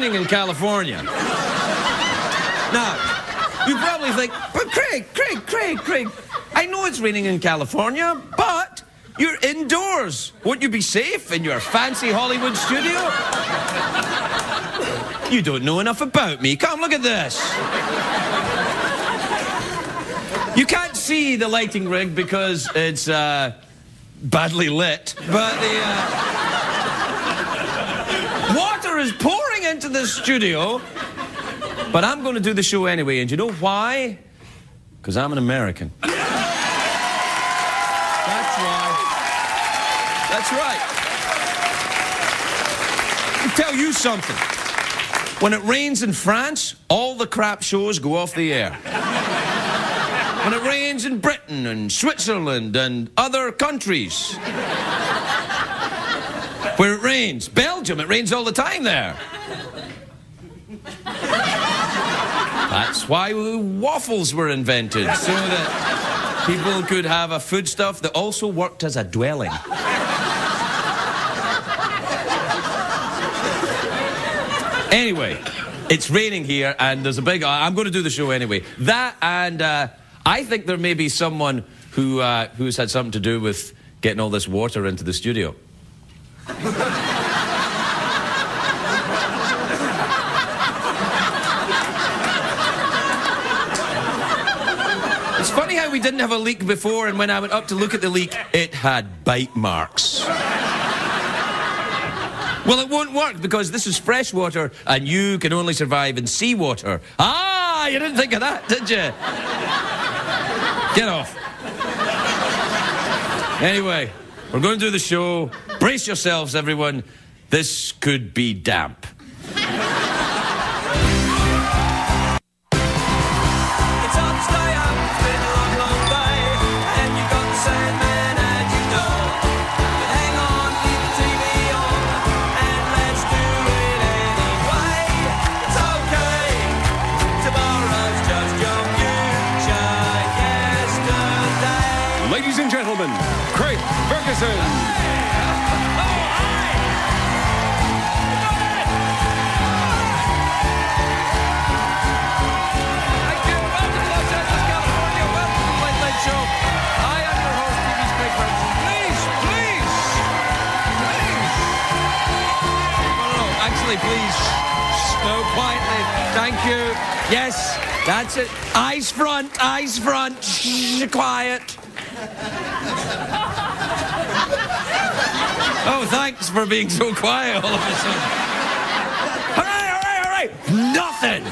raining in California. Now, you probably think, but Craig, I know it's raining in California, but you're indoors. Won't you be safe in your fancy Hollywood studio? You don't know enough about me. Come, look at this. You can't see the lighting rig because it's badly lit, but the water is pouring into the studio. But I'm going to do the show anyway, and you know why? Because I'm an American. That's why. That's right. I'll tell you something. When it rains in France, all the crap shows go off the air. When it rains in Britain and Switzerland and other countries. Where it rains, Belgium, it rains all the time there. That's why waffles were invented, so that people could have a foodstuff that also worked as a dwelling. Anyway, it's raining here, and there's a big... I'm going to do the show anyway. That, and I think there may be someone who's had something to do with getting all this water into the studio. It's funny how we didn't have a leak before, and when I went up to look at the leak, it had bite marks. Well, it won't work because this is fresh water and you can only survive in seawater. Ah, you didn't think of that, did you? Get off. Anyway, we're going to do the show. Brace yourselves, everyone. This could be damp. Ladies and gentlemen, Craig Ferguson. Thank you. Welcome to Los Angeles, California. Welcome to the Late Late Show. I am your host, TV's Craig Ferguson. Please. No, actually, please. No, quietly. Thank you. Yes, that's it. Eyes front. Shh, quiet. Oh, thanks for being so quiet all of a sudden. All right. Nothing.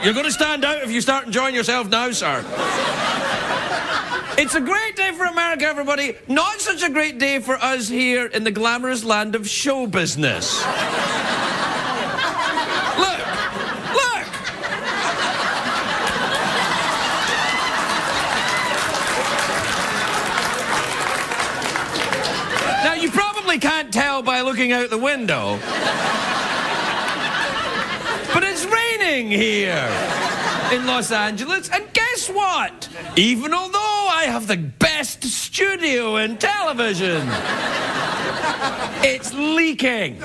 You're going to stand out if you start enjoying yourself now, sir. It's a great day for America, everybody. Not such a great day for us here in the glamorous land of show business. Look. Now, you probably can't tell by looking out the window, but it's raining here in Los Angeles, and guess what? Even although I have the best studio in television, it's leaking.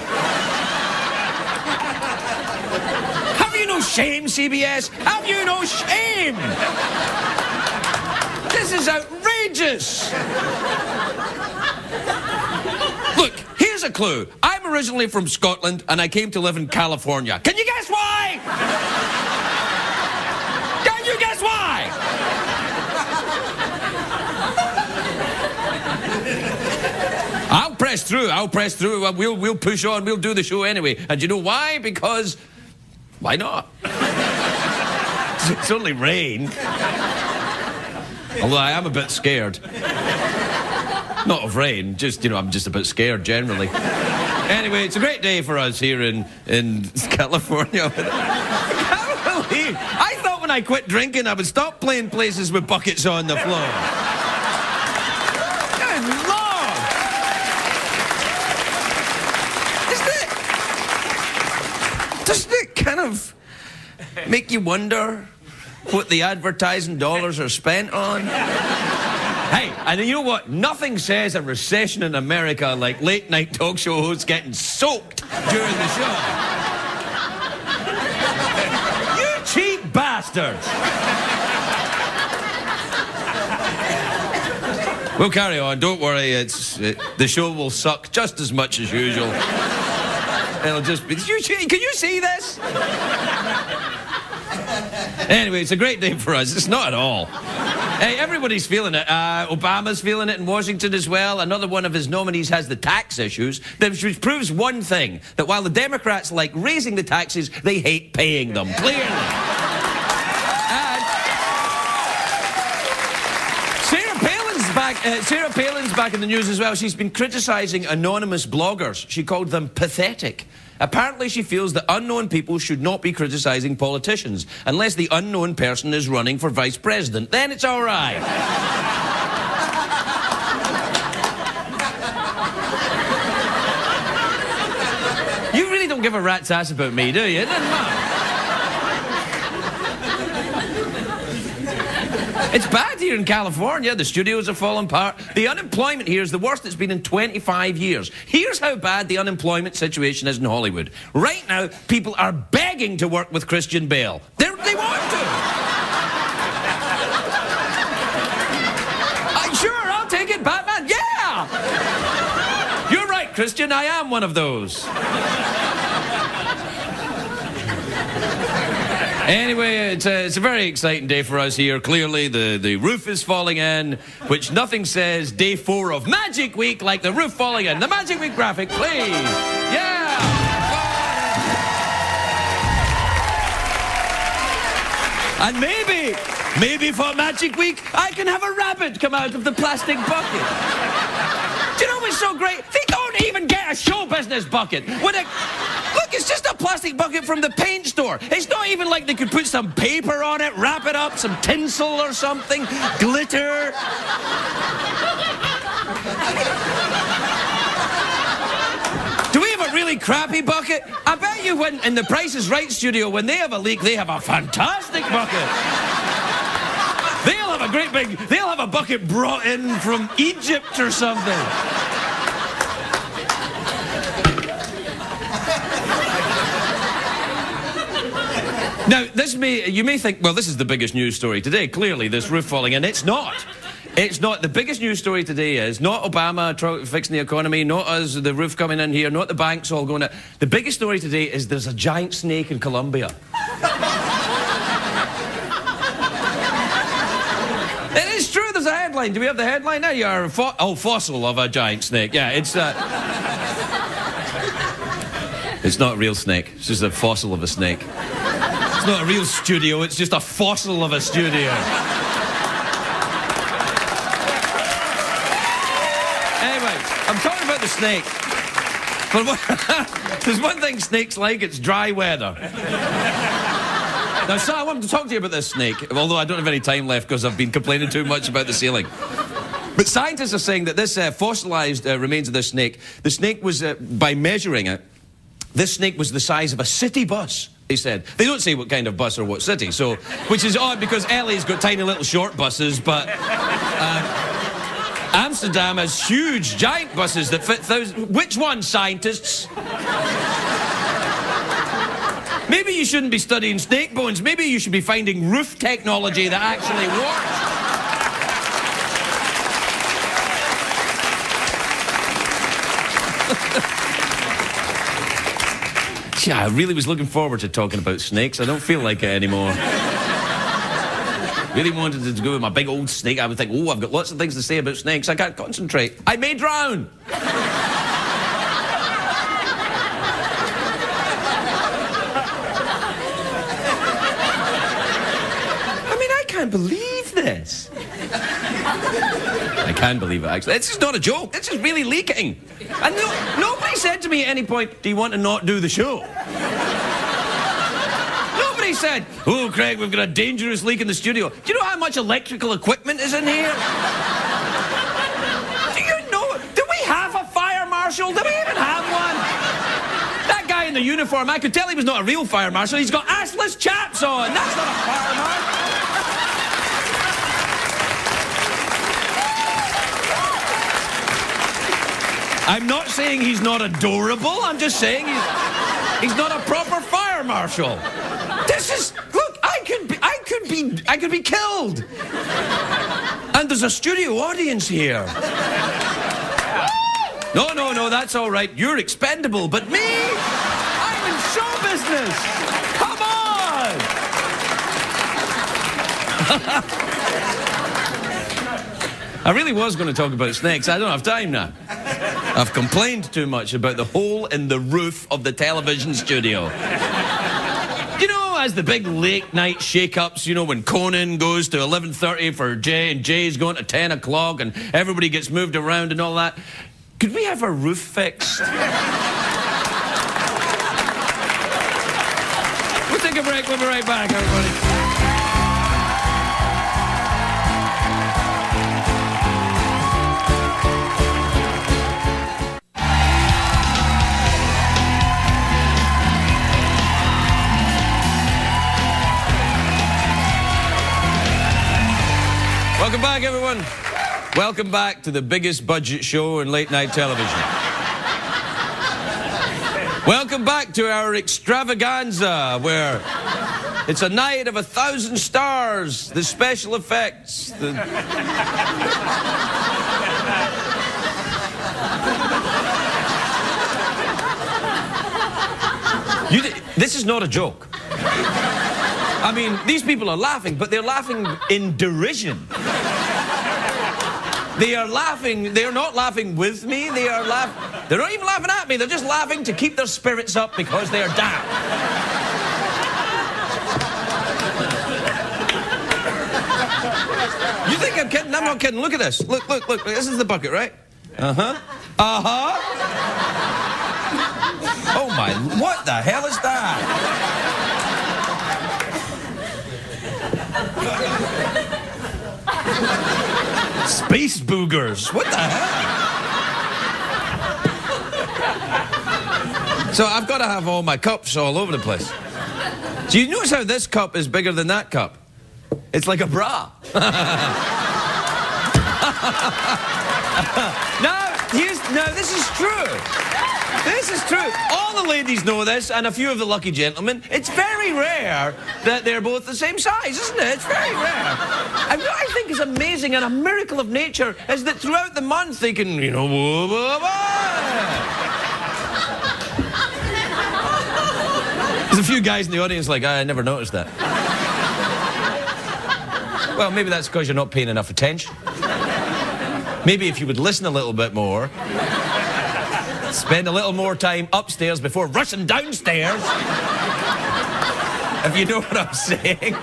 Have you no shame, CBS? Have you no shame? This is outrageous. Look, here's a clue. I'm originally from Scotland, and I came to live in California. Can you guess why? Can you guess why? I'll press through. We'll push on. We'll do the show anyway. And you know why? Because why not? It's only rain. Although I am a bit scared. Not of rain, just, I'm just a bit scared generally. Anyway, it's a great day for us here in California. I can't believe. I thought when I quit drinking I would stop playing places with buckets on the floor. Good Lord! Doesn't it kind of make you wonder what the advertising dollars are spent on? Hey, and you know what? Nothing says a recession in America like late-night talk show hosts getting soaked during the show. You cheap bastards! We'll carry on, don't worry. The show will suck just as much as usual. It'll just be... Can you see this? Anyway, it's a great day for us. It's not at all. Hey, everybody's feeling it. Obama's feeling it in Washington as well. Another one of his nominees has the tax issues, which proves one thing, that while the Democrats like raising the taxes, they hate paying them, clearly. And Sarah Palin's back in the news as well. She's been criticising anonymous bloggers. She called them pathetic. Apparently she feels that unknown people should not be criticising politicians unless the unknown person is running for vice president. Then it's all right. You really don't give a rat's ass about me, do you? It doesn't matter. It's bad here in California. The studios are falling apart. The unemployment here is the worst it's been in 25 years. Here's how bad the unemployment situation is in Hollywood. Right now, people are begging to work with Christian Bale. They want to. Sure, I'll take it, Batman. Yeah! You're right, Christian. I am one of those. Anyway, it's a very exciting day for us here. Clearly, the roof is falling in, which nothing says day 4 of Magic Week like the roof falling in. The Magic Week graphic, please. Yeah! And maybe for Magic Week, I can have a rabbit come out of the plastic bucket. Do you know what's so great? They don't even get a show business bucket. Look, it's just a plastic bucket from the paint store. It's not even like they could put some paper on it, wrap it up, some tinsel or something, glitter. Do we have a really crappy bucket? I bet you when in the Price is Right studio, when they have a leak, they have a fantastic bucket. They'll have a bucket brought in from Egypt or something. Now, you may think, well, this is the biggest news story today. Clearly, this roof falling in. It's not. It's not. The biggest news story today is not Obama fixing the economy, not us, the roof coming in here, not the banks all going out. The biggest story today is there's a giant snake in Colombia. It is true, there's a headline. Do we have the headline now? You're fossil of a giant snake. Yeah, it's not a real snake. It's just a fossil of a snake. It's not a real studio, it's just a fossil of a studio. Anyway, I'm talking about the snake. But there's one thing snakes like, it's dry weather. Now, Sam, I wanted to talk to you about this snake, although I don't have any time left because I've been complaining too much about the ceiling. But scientists are saying that this fossilized remains of this snake, the snake was, by measuring it, this snake was the size of a city bus, they said. They don't say what kind of bus or what city, so, which is odd because LA's got tiny little short buses, but Amsterdam has huge, giant buses that fit thousands. Which one, scientists? Maybe you shouldn't be studying snake bones. Maybe you should be finding roof technology that actually works. Yeah, I really was looking forward to talking about snakes. I don't feel like it anymore. Really wanted to go with my big old snake. I would think, oh, I've got lots of things to say about snakes. I can't concentrate. I may drown. I mean, I can't believe this. I can believe it, actually. This is not a joke. This is really leaking. And nobody said to me at any point, do you want to not do the show? Nobody said, oh, Craig, we've got a dangerous leak in the studio. Do you know how much electrical equipment is in here? Do you know? Do we have a fire marshal? Do we even have one? That guy in the uniform, I could tell he was not a real fire marshal. He's got assless chaps on. That's not a fire marshal. I'm not saying he's not adorable. I'm just saying he's not a proper fire marshal. This is, look, I could be killed. And there's a studio audience here. No, that's all right. You're expendable, but me, I'm in show business. Come on. I really was going to talk about snakes. I don't have time now. I've complained too much about the hole in the roof of the television studio. You know, as the big late night shake-ups, you know, when Conan goes to 11:30 for Jay and Jay's going to 10 o'clock and everybody gets moved around and all that. Could we have our roof fixed? We'll take a break. We'll be right back, everybody. Welcome back, everyone. Welcome back to the biggest budget show in late-night television. Welcome back to our extravaganza, where it's a night of 1,000 stars, the special effects, This is not a joke. I mean, these people are laughing, but they're laughing in derision. They are laughing. They are not laughing with me. They're not even laughing at me. They're just laughing to keep their spirits up because they are down. You think I'm kidding? I'm not kidding. Look at this. Look. This is the bucket, right? Uh-huh. Oh, my. What the hell is that? Space boogers. What the hell? So I've got to have all my cups all over the place. Do you notice how this cup is bigger than that cup? It's like a bra. No, this is true. This is true. All the ladies know this, and a few of the lucky gentlemen. It's very rare that they're both the same size, isn't it? It's very rare. And what I think is amazing and a miracle of nature is that throughout the month they can, you know, There's a few guys in the audience like, I never noticed that. Well, maybe that's because you're not paying enough attention. Maybe if you would listen a little bit more, spend a little more time upstairs before rushing downstairs, if you know what I'm saying.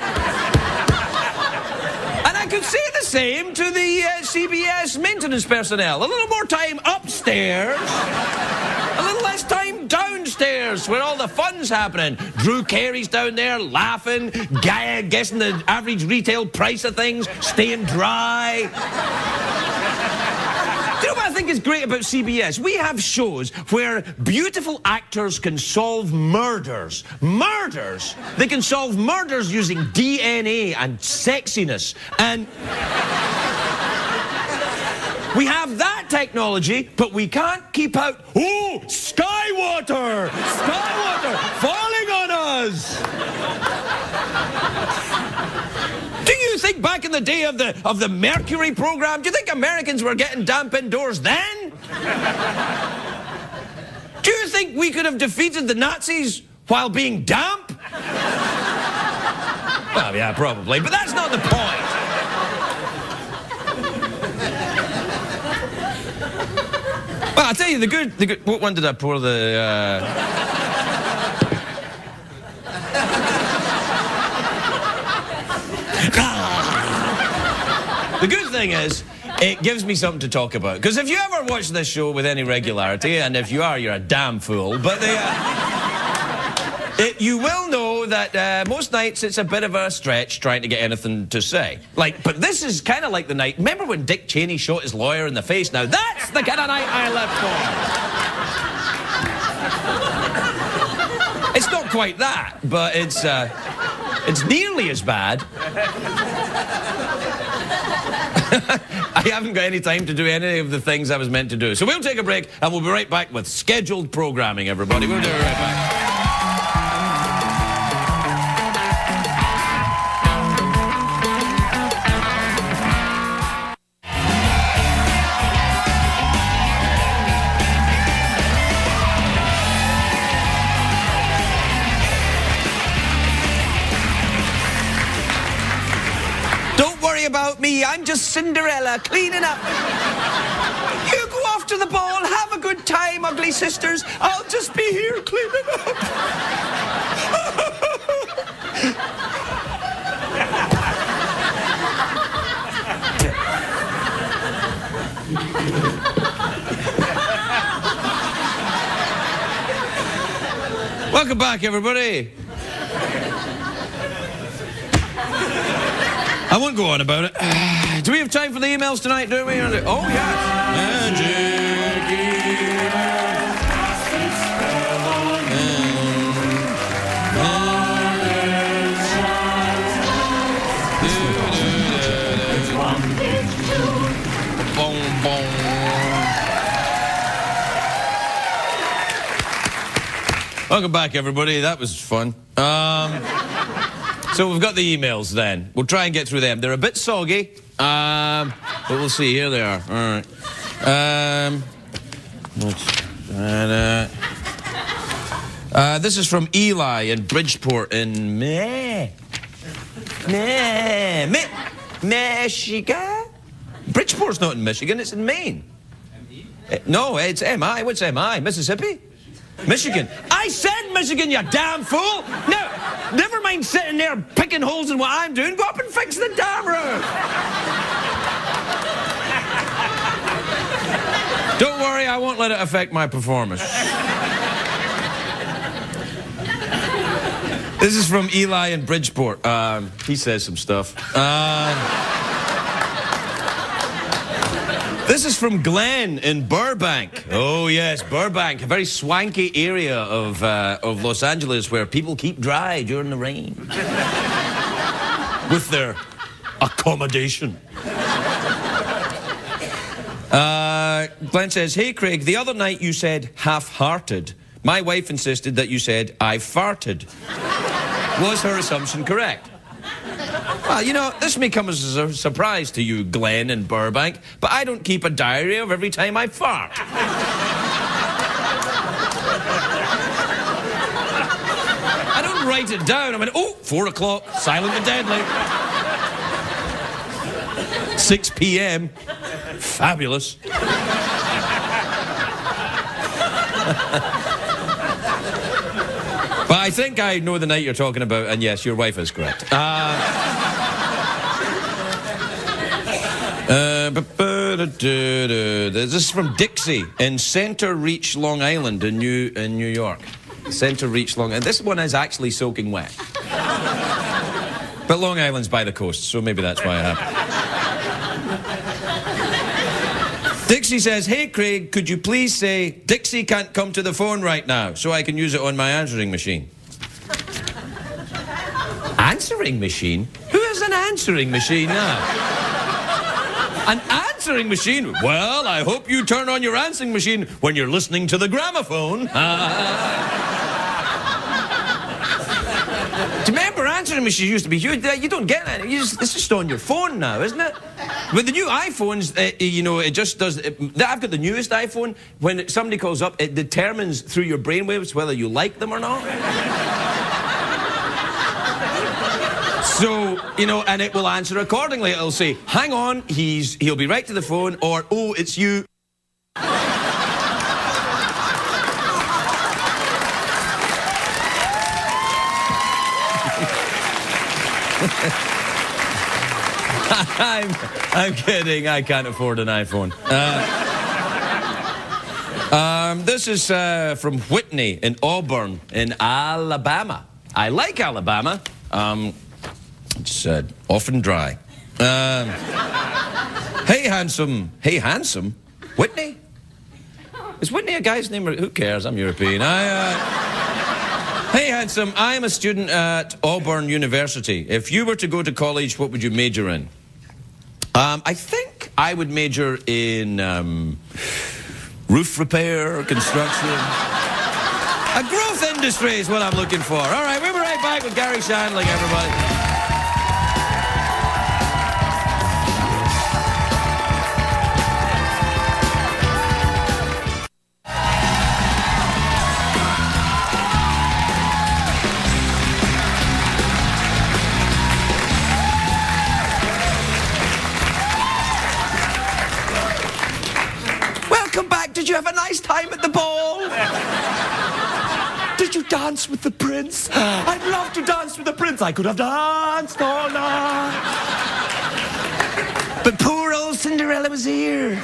And I could say the same to the CBS maintenance personnel. A little more time upstairs, a little less time downstairs, where all the fun's happening. Drew Carey's down there laughing, guessing the average retail price of things, staying dry. Do you know what I think is great about CBS? We have shows where beautiful actors can solve murders. Murders! They can solve murders using DNA and sexiness. And we have that technology, but we can't keep out... Oh, Skywater! Skywater falling on us! Do you think back in the day of the Mercury program, do you think Americans were getting damp indoors then? Do you think we could have defeated the Nazis while being damp? Well, yeah, probably, but that's not the point. Well, I'll tell you the good... What one did I pour the... The good thing is, it gives me something to talk about. Because if you ever watch this show with any regularity, and if you are, you're a damn fool, but you will know that most nights it's a bit of a stretch trying to get anything to say. But this is kind of like the night... Remember when Dick Cheney shot his lawyer in the face? Now that's the kind of night I live for. It's not quite that, but it's nearly as bad. I haven't got any time to do any of the things I was meant to do. So we'll take a break, and we'll be right back with scheduled programming, everybody. We'll do it right back. About me, I'm just Cinderella cleaning up. You go off to the ball, have a good time, ugly sisters. I'll just be here cleaning up. Welcome back, everybody. I won't go on about it. Do we have time for the emails tonight, do we? Oh, yes. Welcome back, everybody. That was fun. So we've got the emails then. We'll try and get through them. They're a bit soggy, but we'll see. Here they are. All right. This is from Eli in Bridgeport in Michigan. Bridgeport's not in Michigan, it's in Maine. No, it's MI. What's MI? Mississippi? Michigan. I said Michigan, you damn fool! No, never mind sitting there picking holes in what I'm doing. Go up and fix the damn roof. Don't worry, I won't let it affect my performance. This is from Eli in Bridgeport. He says some stuff. This is from Glenn in Burbank. Oh, yes, Burbank, a very swanky area of Los Angeles where people keep dry during the rain. With their accommodation. Glenn says, hey, Craig, the other night you said half-hearted. My wife insisted that you said, I farted. Was her assumption correct? Well, you know, this may come as a surprise to you, Glenn in Burbank, but I don't keep a diary of every time I fart. I don't write it down. I mean, oh, 4 o'clock, silent and deadly. 6 p.m. Fabulous. But I think I know the night you're talking about, and yes, your wife is correct. This is from Dixie in Center Reach, Long Island in New York. Center Reach, Long Island. This one is actually soaking wet. But Long Island's by the coast, so maybe that's why it happened. Dixie says, hey, Craig, could you please say, Dixie can't come to the phone right now, so I can use it on my answering machine. Answering machine? Who has an answering machine now? An answering machine? Well, I hope you turn on your answering machine when you're listening to the gramophone. Do you remember answering machines used to be huge? You don't get it. It's just on your phone now, isn't it? With the new iPhones, you know, it just does... I've got the newest iPhone. When somebody calls up, it determines through your brainwaves whether you like them or not. So, you know, and it will answer accordingly. It'll say, hang on, he'll be right to the phone, or, oh, it's you. I'm kidding. I can't afford an iPhone. This is from Whitney in Auburn in Alabama. I like Alabama. It's often dry. Hey, handsome. Hey, handsome? Whitney? Is Whitney a guy's name? Or who cares? I'm European. Hey, handsome. I am a student at Auburn University. If you were to go to college, what would you major in? I think I would major in roof repair, construction. A growth industry is what I'm looking for. All right, we'll be right back with Garry Shandling, everybody. Welcome back. Did you have a nice time at the ball? Did you dance with the prince? I'd love to dance with the prince. I could have danced all night. But poor old Cinderella was here.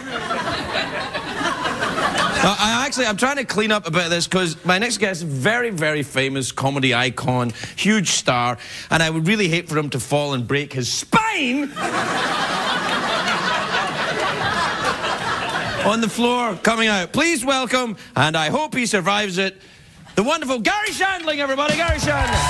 I'm trying to clean up a bit of this because my next guest is a very, very famous comedy icon, huge star, and I would really hate for him to fall and break his spine. On the floor, coming out. Please welcome, and I hope he survives it, the wonderful Garry Shandling, everybody. Garry Shandling.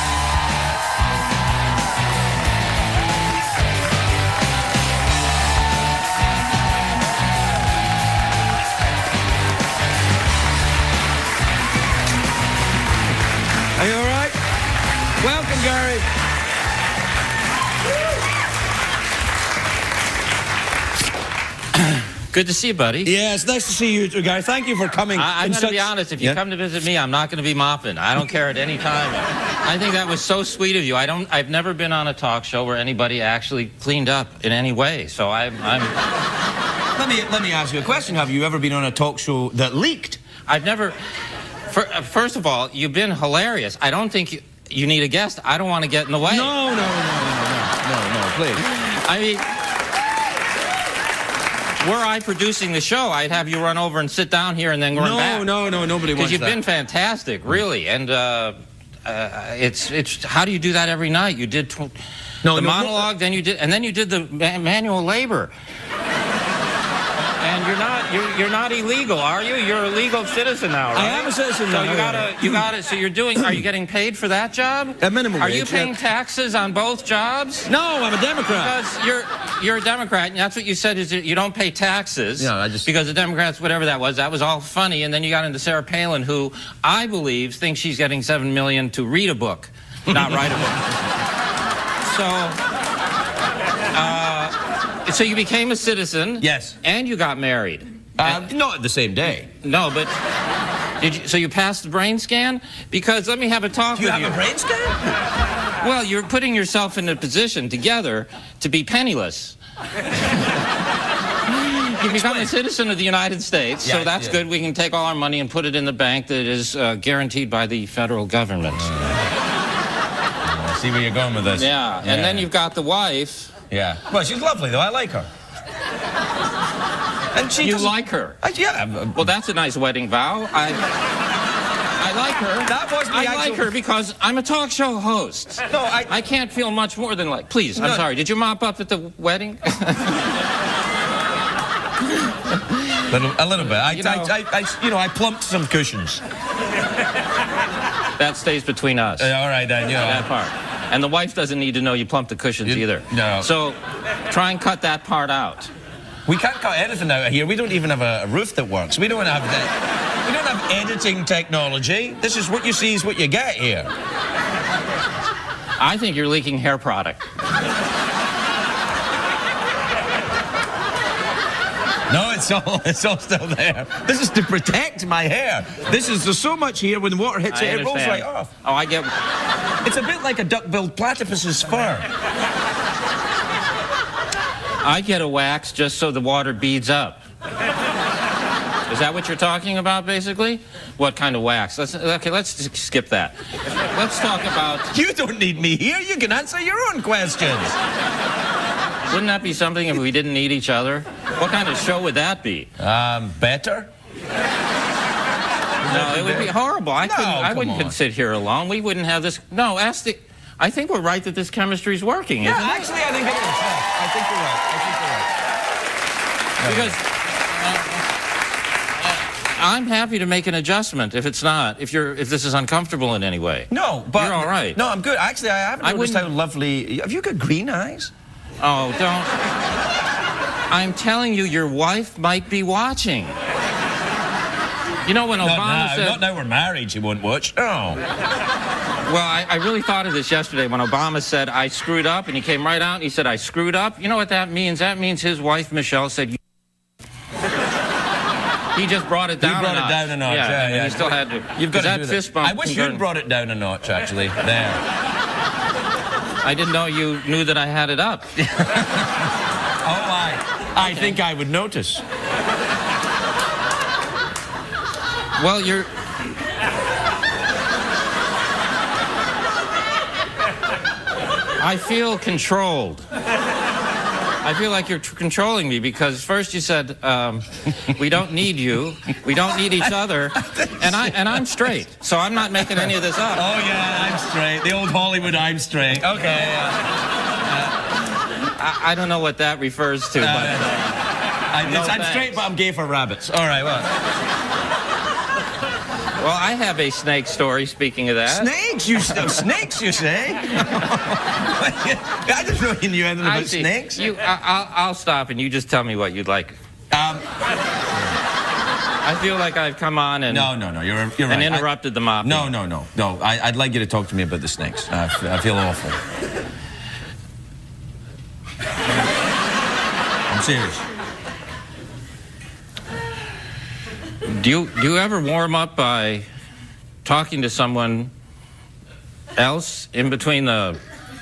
Are you all right? Welcome, Garry. Good to see you, buddy. Yeah, it's nice to see you too, Garry. Thank you for coming. I'm going to be honest. If you come to visit me, I'm not going to be mopping. I don't care at any time. I think that was so sweet of you. I've never been on a talk show where anybody actually cleaned up in any way. So I'm. Let me ask you a question. Have you ever been on a talk show that leaked? I've never. First of all, you've been hilarious. I don't think you need a guest. I don't want to get in the way. No, please. I mean, were I producing the show, I'd have you run over and sit down here and then run back. No, nobody wants that. Because you've been fantastic, really. And it's how do you do that every night? You did the monologue, then you did the manual labor. And you're not illegal, are you? You're a legal citizen now, right? I am a citizen now. So you gotta. So are you getting paid for that job? A minimum wage. Are you paying taxes on both jobs? No, I'm a Democrat. Because you're a Democrat, and that's what you said is that you don't pay taxes. Yeah, because the Democrats, whatever that was all funny. And then you got into Sarah Palin, who I believe thinks she's getting $7 million to read a book, not write a book. So you became a citizen. Yes. And you got married. Not the same day. No, but so you passed the brain scan? Because let me have a talk with you. You have a brain scan? Well, you're putting yourself in a position together to be penniless. You become a citizen of the United States, so that's good. We can take all our money and put it in the bank that is guaranteed by the federal government. I see where you're going with this. Yeah, and then you've got the wife. Yeah. Well, she's lovely, though. I like her. And you like her? Yeah. Well, that's a nice wedding vow. I like her. That was I like her because I'm a talk show host. No, I can't feel much more than like. Please, I'm sorry. Did you mop up at the wedding? a little bit. I plumped some cushions. That stays between us. All right, then. That part. And the wife doesn't need to know you plumped the cushions either. No. So try and cut that part out. We can't cut anything out of here. We don't even have a roof that works. We don't have that. We don't have editing technology. This is what you see is what you get here. I think you're leaking hair product. No, it's all still there. This is to protect my hair. There's so much here when the water hits it rolls right off. Oh, I get. It's a bit like a duck-billed platypus's fur. I get a wax just so the water beads up. Is that what you're talking about, basically? What kind of wax? Let's skip that. Let's talk about... You don't need me here. You can answer your own questions. Wouldn't that be something if we didn't need each other? What kind of show would that be? Better? No, it would be horrible. I wouldn't sit here alone. We wouldn't have this... No, I think we're right that this chemistry is working, isn't it? Actually, I think it is. I think you're right. Because I'm happy to make an adjustment if it's not, if this is uncomfortable in any way. No, but... You're all right. No, I'm good. Actually, I haven't noticed how lovely... Have you got green eyes? Oh, don't... I'm telling you, your wife might be watching. You know, when Obama said... Not now we're married, she won't watch. Oh. Well, I really thought of this yesterday when Obama said, I screwed up, and he came right out and he said, I screwed up. You know what that means? That means his wife, Michelle, said, you... He just brought it down a notch. He brought it down a notch, yeah. He still had to... You've got to that do fist that. bump... I wish you'd brought it down a notch, actually. There. I didn't know you knew that I had it up. I think I would notice. Well, you're... I feel controlled. I feel like you're controlling me because first you said, we don't need you, we don't need each other, and I'm straight, so I'm not making any of this up. Oh yeah, I'm straight. The old Hollywood I'm straight. Okay. I don't know what that refers to, but... I'm straight, but I'm gay for rabbits. All right, well. Well, I have a snake story, speaking of that. Snakes? Snakes, you say? I didn't know you knew anything about snakes. I'll stop, and you just tell me what you'd like. I feel like I've come on and... No, you're right. And interrupted the mopping. No. I'd like you to talk to me about the snakes. I feel awful. I'm serious. Do you ever warm up by talking to someone else in between the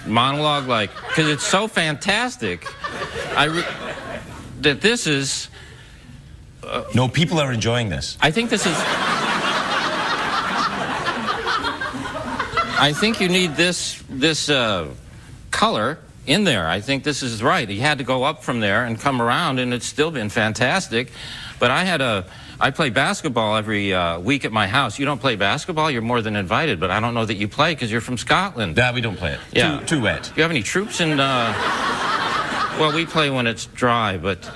monologue, like, because it's so fantastic that this is... No, people are enjoying this. I think this is... I think you need this color in there. I think this is right. He had to go up from there and come around, and it's still been fantastic. But I play basketball every week at my house. You don't play basketball? You're more than invited, but I don't know that you play because you're from Scotland. Yeah, we don't play it. Yeah. Too wet. Do you have any troops in... Well, we play when it's dry, but...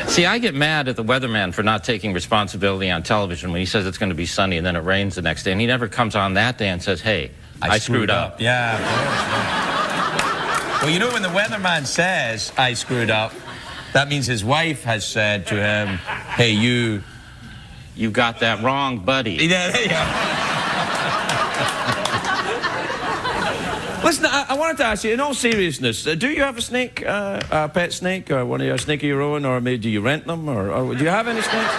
See, I get mad at the weatherman for not taking responsibility on television when he says it's going to be sunny and then it rains the next day, and he never comes on that day and says, hey, I screwed up. Yeah, of course, yeah. Well, you know, when the weatherman says, I screwed up, that means his wife has said to him, hey, you got that wrong, buddy. Yeah, there you go. Listen, I wanted to ask you, in all seriousness, do you have a snake, a pet snake, or a snake of your own, or maybe do you rent them, or do you have any snakes?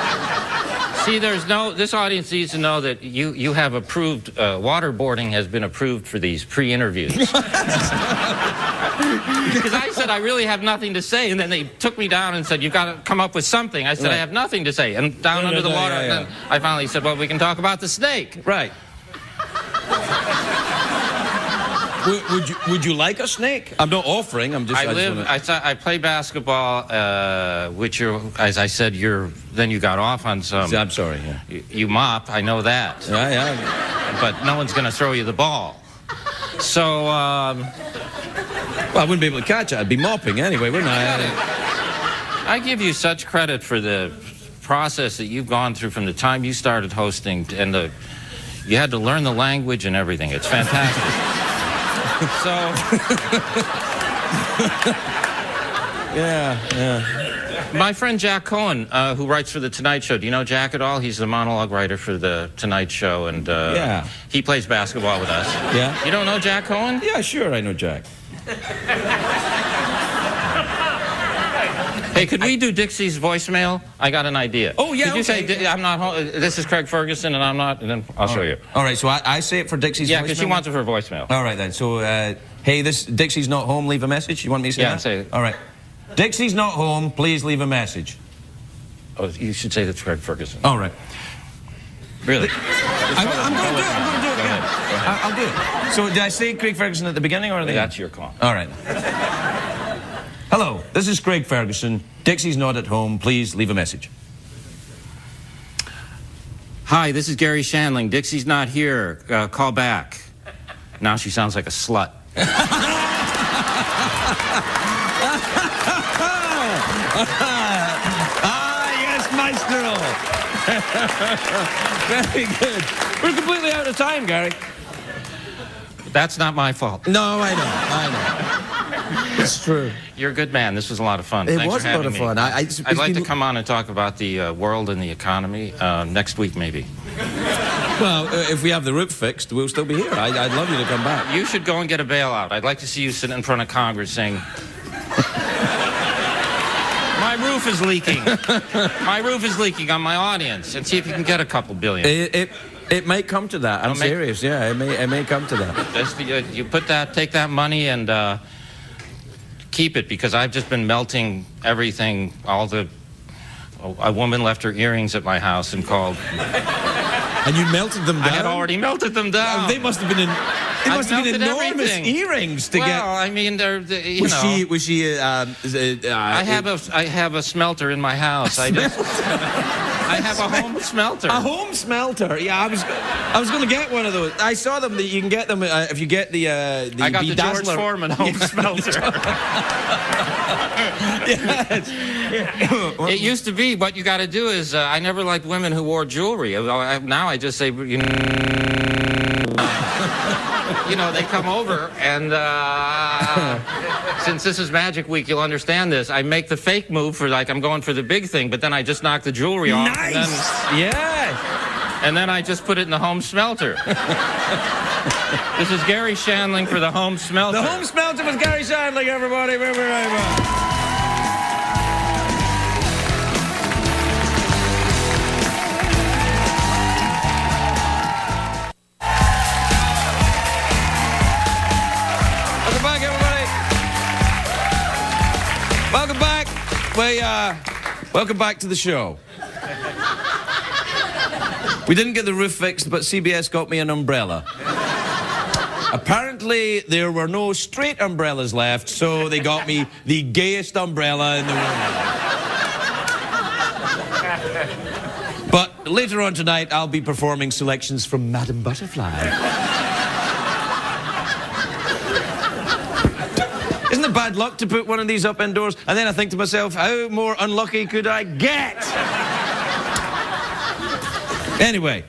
See, this audience needs to know that you have approved, waterboarding has been approved for these pre-interviews. Because I said I really have nothing to say, and then they took me down and said, you've got to come up with something. I said, right. I have nothing to say. And down under the water, and then I finally said, well, we can talk about the snake. Right. Would you like a snake? I'm not offering. I'm just. I play basketball, which as I said, then you got off on some. I'm sorry. Yeah. You mop. I know that. Yeah. But no one's going to throw you the ball. So. Well, I wouldn't be able to catch it. I'd be mopping anyway, wouldn't I? I give you such credit for the process that you've gone through from the time you started hosting, and you had to learn the language and everything. It's fantastic. So, yeah. My friend Jack Cohen, who writes for The Tonight Show. Do you know Jack at all? He's the monologue writer for The Tonight Show, and he plays basketball with us. Yeah. You don't know Jack Cohen? Yeah, sure, I know Jack. Hey, could we do Dixie's voicemail? I got an idea. Oh, yeah, Could you say, I'm not home, this is Craig Ferguson, and I'm not, and then I'll show you. All right, so I say it for Dixie's voicemail? Yeah, because she wants it for voicemail. All right, then. So, hey, Dixie's not home, leave a message? You want me to say that? Yeah, say it. All right. Dixie's not home, please leave a message. Oh, you should say that's Craig Ferguson. All right. Really? I'm going to do it. I'll do it. So, did I say Craig Ferguson at the beginning or at the end? That's your call. All right. Hello, this is Craig Ferguson. Dixie's not at home. Please leave a message. Hi, this is Garry Shandling. Dixie's not here. Call back. Now she sounds like a slut. Yes, maestro. Very good. We're completely out of time, Garry. That's not my fault. No, I know. It's true. You're a good man. This was a lot of fun. It Thanks was for a lot having of fun. me. I'd like to come on and talk about the world and the economy next week, maybe. Well, if we have the roof fixed, we'll still be here. I'd love you to come back. You should go and get a bailout. I'd like to see you sitting in front of Congress saying, my roof is leaking. My roof is leaking on my audience. And see if you can get a couple billion. It may come to that. I'm serious. Yeah, it may come to that. Just, you take that money and keep it, because I've just been melting everything. A woman left her earrings at my house and called. And you melted them down? I had already melted them down. They must have been enormous earrings to get. Well, I mean, you know. Was she? I have a smelter in my house. I have a home smelter. A home smelter? Yeah, I was going to get one of those. I saw them. That you can get them if you get the. I got the George Foreman home smelter. Yes. It used to be, what you got to do is, I never liked women who wore jewelry. Now I just say, you know, they come over, and since this is Magic Week, you'll understand this. I make the fake move for, like, I'm going for the big thing, but then I just knock the jewelry off. Nice! And then I just put it in the home smelter. This is Garry Shandling for the home smelter. The home smelter with Garry Shandling, everybody. We'll be right back. Welcome back. Welcome back to the show. We didn't get the roof fixed, but CBS got me an umbrella. Apparently, there were no straight umbrellas left, so they got me the gayest umbrella in the world. But later on tonight, I'll be performing selections from Madame Butterfly. Isn't it bad luck to put one of these up indoors? And then I think to myself, how more unlucky could I get? Anyway,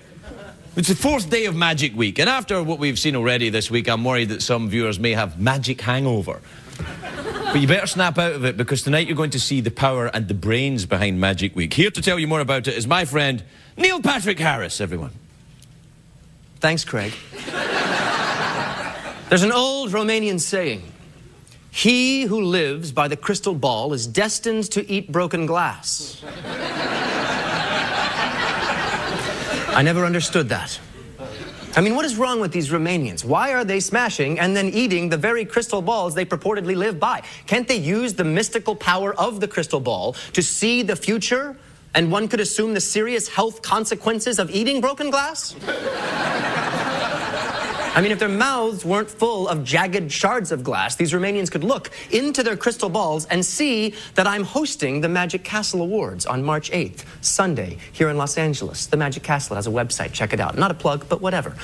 it's the 4th day of Magic Week, and after what we've seen already this week, I'm worried that some viewers may have magic hangover. But you better snap out of it, because tonight you're going to see the power and the brains behind Magic Week. Here to tell you more about it is my friend, Neil Patrick Harris, everyone. Thanks, Craig. There's an old Romanian saying, he who lives by the crystal ball is destined to eat broken glass. I never understood that. I mean, what is wrong with these Romanians? Why are they smashing and then eating the very crystal balls they purportedly live by? Can't they use the mystical power of the crystal ball to see the future? And one could assume the serious health consequences of eating broken glass? I mean, if their mouths weren't full of jagged shards of glass, these Romanians could look into their crystal balls and see that I'm hosting the Magic Castle Awards on March 8th, Sunday, here in Los Angeles. The Magic Castle has a website. Check it out. Not a plug, but whatever.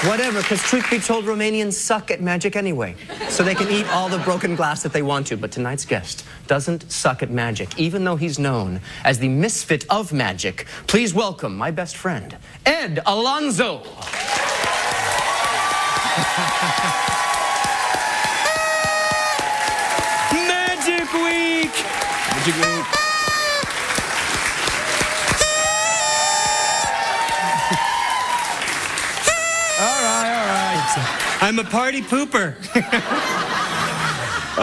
Whatever, because truth be told, Romanians suck at magic anyway. So they can eat all the broken glass that they want to. But tonight's guest doesn't suck at magic, even though he's known as the misfit of magic. Please welcome my best friend, Ed Alonzo. Magic Week! Magic Week. All right. I'm a party pooper.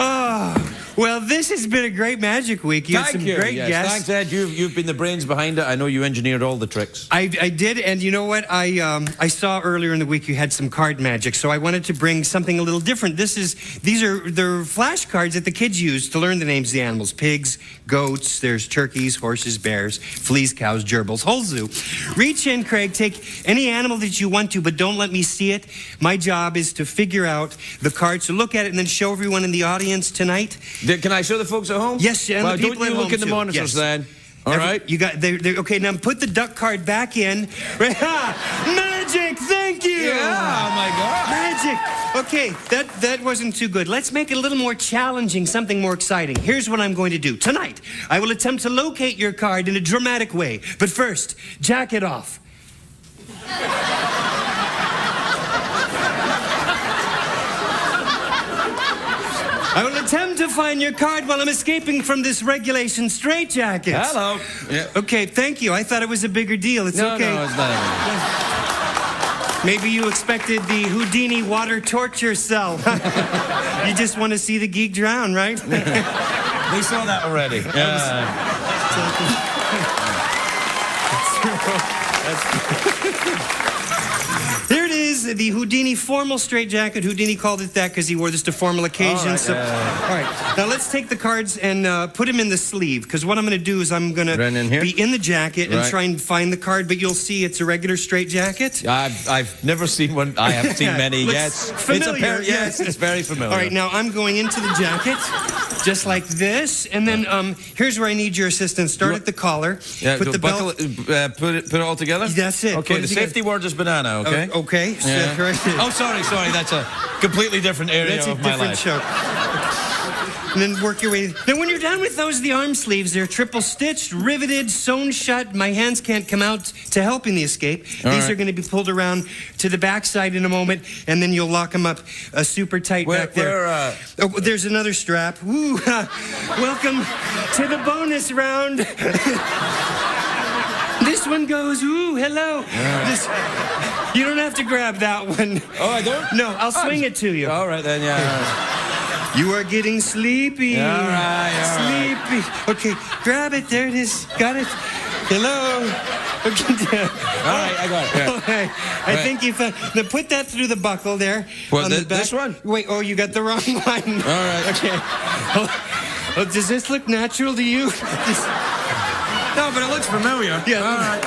Oh, well, this has been a great Magic Week. You had some great guests. Thanks, Ed. You've been the brains behind it. I know you engineered all the tricks. I did, and you know what? I saw earlier in the week you had some card magic, so I wanted to bring something a little different. They're flashcards that the kids use to learn the names of the animals: pigs, goats. There's turkeys, horses, bears, fleas, cows, gerbils. Whole zoo. Reach in, Craig. Take any animal that you want to, but don't let me see it. My job is to figure out the card. So look at it and then show everyone in the audience tonight. Can I show the folks at home? Yes, and well, the people don't you at look home at the too. monitors, Yes. then. All right. You got. Okay. Now put the duck card back in. Magic. Thank you. Yeah. Oh my God. Magic. Okay. That wasn't too good. Let's make it a little more challenging. Something more exciting. Here's what I'm going to do tonight. I will attempt to locate your card in a dramatic way. But first, jack it off. I will attempt to find your card while I'm escaping from this regulation straitjacket. Hello. Yeah. Okay, thank you. I thought it was a bigger deal. It's okay. No, it's not. Maybe you expected the Houdini water torture cell. You just want to see the geek drown, right? They saw that already. Here it is, the Houdini formal straitjacket. Houdini called it that because he wore this to formal occasions. All right, All right, now let's take the cards and put them in the sleeve, because what I'm going to do is I'm going to be in the jacket and try and find the card, but you'll see it's a regular straitjacket. I've never seen one. I have seen many. Yes, familiar. Yes, it's very familiar. All right, now I'm going into the jacket, just like this, and then here's where I need your assistance. Start at the collar. Yeah, put the belt. Put it all together. That's it. Okay, the safety word is banana. Okay. Okay. Yeah. Oh, sorry. That's a completely different area That's of a my different life. show. And then work your way. Then when you're done with those, the arm sleeves, they're triple stitched, riveted, sewn shut. My hands can't come out to help in the escape. These are going to be pulled around to the backside in a moment, and then you'll lock them up super tight back there. Oh, there's another strap. Woo! Welcome to the bonus round. This one goes, ooh, hello. You don't have to grab that one. Oh, I don't? No, I'll swing it to you. All right, then, yeah. You are getting sleepy. All right. Sleepy. Okay, grab it. There it is. Got it. Hello. Okay. All right, I got it. Yeah. Okay. I think you found. Now put that through the buckle there. What, on the back. this one? Wait, oh, you got the wrong one. All right. Okay. Oh, does this look natural to you? No, but it looks familiar. Yeah. All right.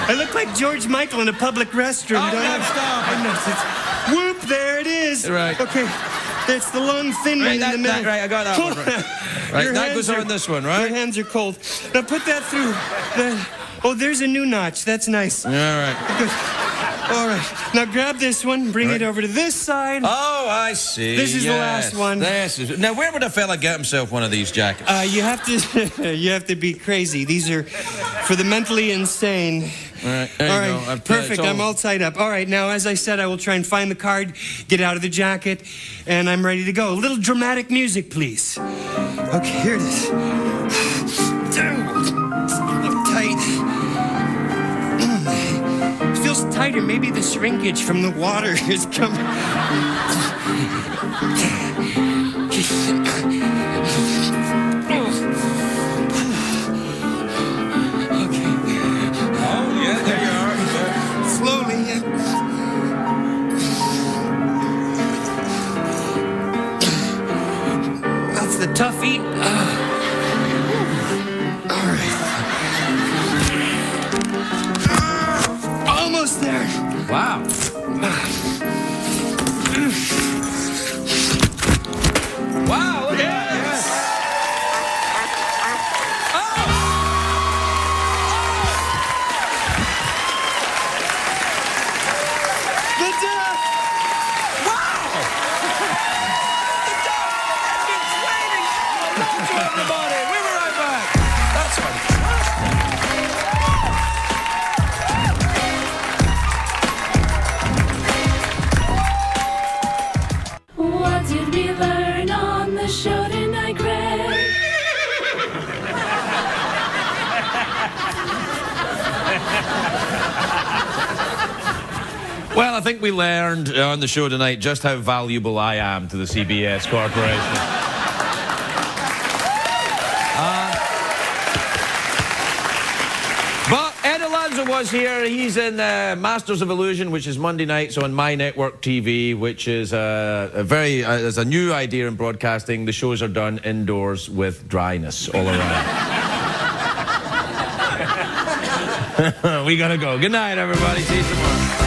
I look like George Michael in a public restroom, Oh, don't no, I? stop. I know. Whoop, there it is. Right. Okay. That's the long, thin one in the middle. Right, I got that one. Right, Your that hands goes are- on this one, right? Your hands are cold. Now put that through. Oh, there's a new notch. That's nice. All right. Good. All right. Now grab this one. Bring it over to this side. Oh, I see. This is the last one. Now, where would a fella get himself one of these jackets? You have to. You have to be crazy. These are for the mentally insane. All right, there you go. Perfect. I'm all tied up. All right, now, as I said, I will try and find the card, get out of the jacket, and I'm ready to go. A little dramatic music, please. Okay, here it is. Tight. It feels tighter. Maybe the shrinkage from the water is coming. The toughie. All right. Almost there. Wow. Wow, look at that. Yes. The duck. Everybody, we'll be right back. That's fantastic. What did we learn on the show tonight, Greg? Well, I think we learned on the show tonight just how valuable I am to the CBS Corporation. But Ed Alonzo was here. He's in Masters of Illusion, which is Monday nights on My Network TV, which is there's a new idea in broadcasting. The shows are done indoors with dryness all around. We gotta go. Good night, everybody. See you tomorrow.